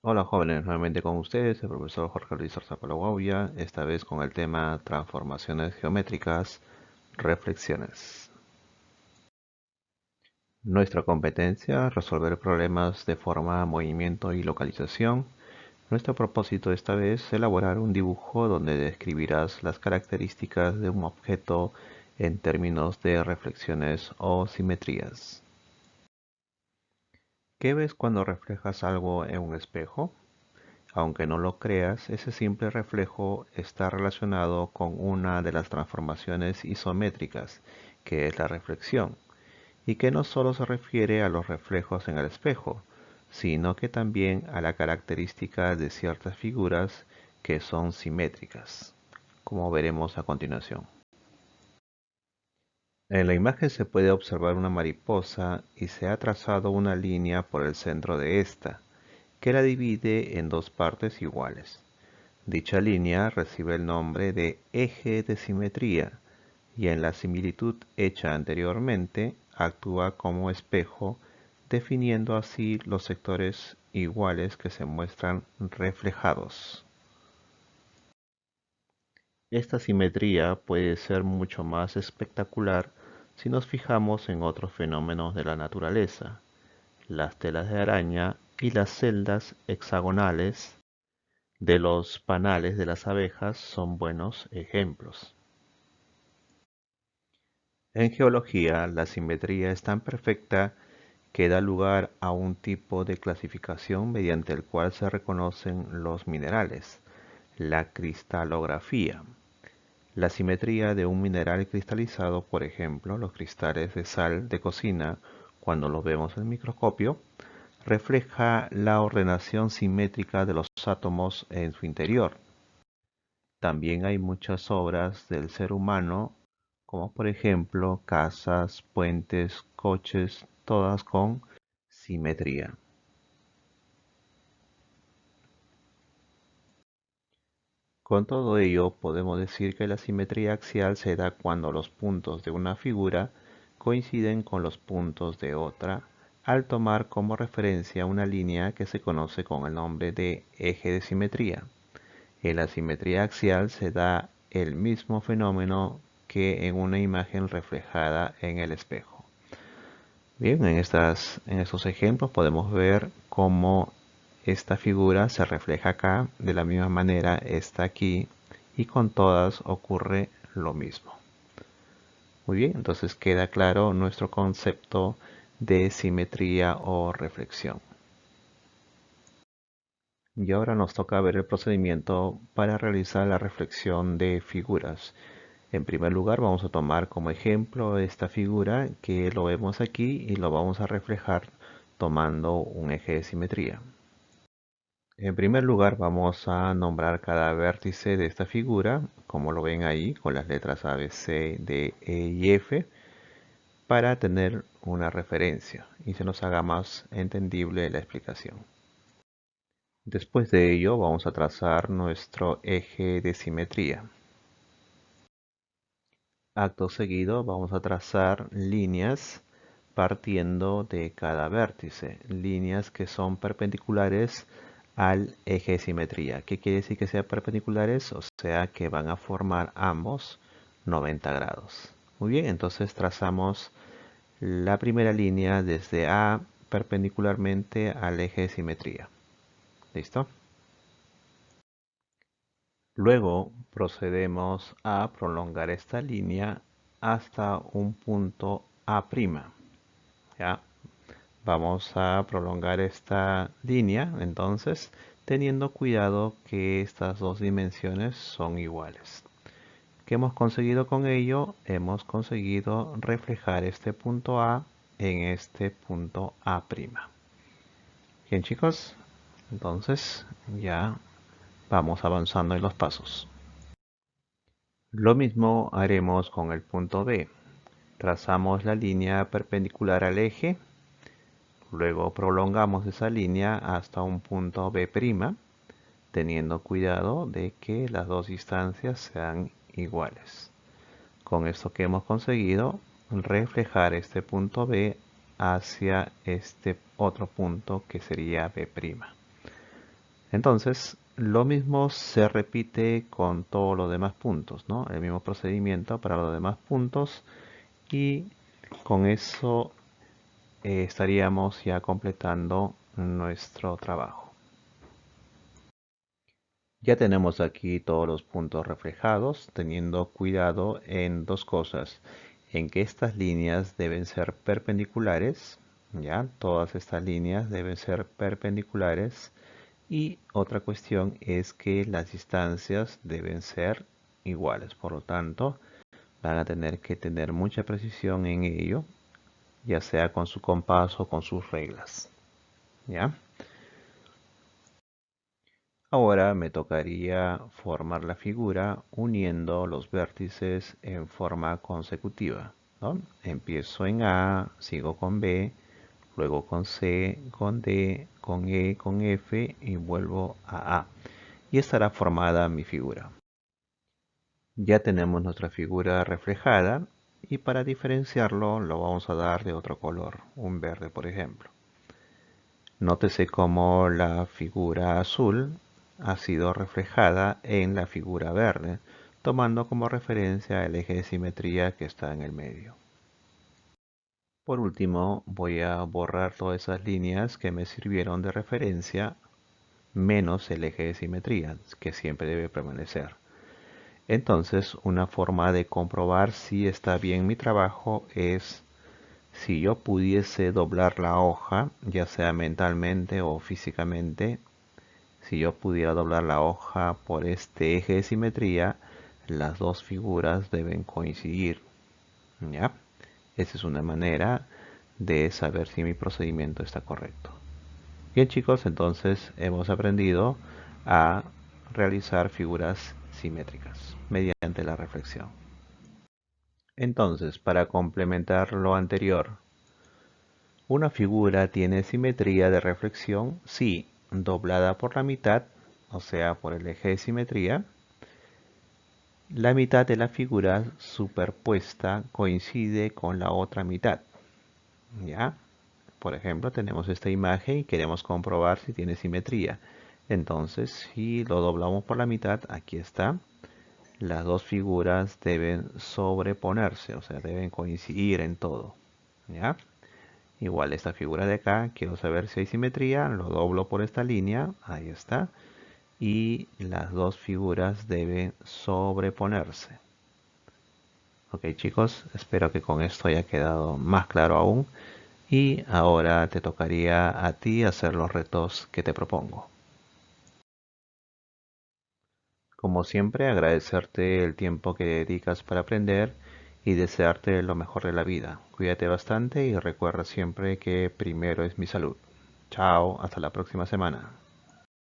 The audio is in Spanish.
Hola jóvenes, nuevamente con ustedes, el profesor Jorge Luis Zarzapalahuauya, esta vez con el tema transformaciones geométricas, reflexiones. Nuestra competencia, resolver problemas de forma, movimiento y localización. Nuestro propósito esta vez es elaborar un dibujo donde describirás las características de un objeto en términos de reflexiones o simetrías. ¿Qué ves cuando reflejas algo en un espejo? Aunque no lo creas, ese simple reflejo está relacionado con una de las transformaciones isométricas, que es la reflexión, y que no solo se refiere a los reflejos en el espejo, sino que también a la característica de ciertas figuras que son simétricas, como veremos a continuación. En la imagen se puede observar una mariposa y se ha trazado una línea por el centro de esta, que la divide en dos partes iguales. Dicha línea recibe el nombre de eje de simetría y en la similitud hecha anteriormente actúa como espejo, definiendo así los sectores iguales que se muestran reflejados. Esta simetría puede ser mucho más espectacular si nos fijamos en otros fenómenos de la naturaleza. Las telas de araña y las celdas hexagonales de los panales de las abejas son buenos ejemplos. En geología, la simetría es tan perfecta que da lugar a un tipo de clasificación mediante el cual se reconocen los minerales, la cristalografía. La simetría de un mineral cristalizado, por ejemplo, los cristales de sal de cocina, cuando los vemos en el microscopio, refleja la ordenación simétrica de los átomos en su interior. También hay muchas obras del ser humano, como por ejemplo casas, puentes, coches, todas con simetría. Con todo ello, podemos decir que la simetría axial se da cuando los puntos de una figura coinciden con los puntos de otra, al tomar como referencia una línea que se conoce con el nombre de eje de simetría. En la simetría axial se da el mismo fenómeno que en una imagen reflejada en el espejo. Bien, en estos ejemplos podemos ver cómo esta figura se refleja acá, de la misma manera está aquí y con todas ocurre lo mismo. Muy bien, entonces queda claro nuestro concepto de simetría o reflexión. Y ahora nos toca ver el procedimiento para realizar la reflexión de figuras. En primer lugar, vamos a tomar como ejemplo esta figura que lo vemos aquí y lo vamos a reflejar tomando un eje de simetría. En primer lugar, vamos a nombrar cada vértice de esta figura, como lo ven ahí, con las letras A, B, C, D, E y F, para tener una referencia y se nos haga más entendible la explicación. Después de ello, vamos a trazar nuestro eje de simetría. Acto seguido vamos a trazar líneas partiendo de cada vértice, líneas que son perpendiculares al eje de simetría. ¿Qué quiere decir que sean perpendiculares? O sea que van a formar ambos 90 grados. Muy bien, entonces trazamos la primera línea desde A perpendicularmente al eje de simetría. ¿Listo? Luego procedemos a prolongar esta línea hasta un punto A'. ¿Ya? Vamos a prolongar esta línea entonces teniendo cuidado que estas dos dimensiones son iguales. ¿Qué hemos conseguido con ello? Hemos conseguido reflejar este punto A en este punto A'. Bien chicos, entonces ya vamos avanzando en los pasos. Lo mismo haremos con el punto B. Trazamos la línea perpendicular al eje, luego prolongamos esa línea hasta un punto B', teniendo cuidado de que las dos distancias sean iguales. Con esto que hemos conseguido, reflejar este punto B hacia este otro punto que sería B'. Entonces, lo mismo se repite con todos los demás puntos, ¿no? El mismo procedimiento para los demás puntos y con eso estaríamos ya completando nuestro trabajo. Ya tenemos aquí todos los puntos reflejados, teniendo cuidado en dos cosas, en que estas líneas deben ser perpendiculares, ya, todas estas líneas deben ser perpendiculares, y otra cuestión es que las distancias deben ser iguales, por lo tanto, van a tener que tener mucha precisión en ello, ya sea con su compás o con sus reglas, ¿ya? Ahora me tocaría formar la figura uniendo los vértices en forma consecutiva, ¿no? Empiezo en A, sigo con B, luego con C, con D, con E, con F y vuelvo a A. Y estará formada mi figura. Ya tenemos nuestra figura reflejada y para diferenciarlo lo vamos a dar de otro color, un verde por ejemplo. Nótese cómo la figura azul ha sido reflejada en la figura verde, tomando como referencia el eje de simetría que está en el medio. Por último, voy a borrar todas esas líneas que me sirvieron de referencia, menos el eje de simetría, que siempre debe permanecer. Entonces, una forma de comprobar si está bien mi trabajo es si yo pudiese doblar la hoja, ya sea mentalmente o físicamente, si yo pudiera doblar la hoja por este eje de simetría, las dos figuras deben coincidir, ¿ya? Esa es una manera de saber si mi procedimiento está correcto. Bien chicos, entonces hemos aprendido a realizar figuras simétricas mediante la reflexión. Entonces, para complementar lo anterior, una figura tiene simetría de reflexión si doblada por la mitad, o sea, por el eje de simetría, la mitad de la figura superpuesta coincide con la otra mitad. ¿Ya? Por ejemplo, tenemos esta imagen y queremos comprobar si tiene simetría. Entonces, si lo doblamos por la mitad, aquí está, las dos figuras deben sobreponerse, o sea, deben coincidir en todo. ¿Ya? Igual esta figura de acá, quiero saber si hay simetría, lo doblo por esta línea, ahí está. Y las dos figuras deben sobreponerse. Ok chicos, espero que con esto haya quedado más claro aún. Y ahora te tocaría a ti hacer los retos que te propongo. Como siempre, agradecerte el tiempo que dedicas para aprender y desearte lo mejor de la vida. Cuídate bastante y recuerda siempre que primero es mi salud. Chao, hasta la próxima semana.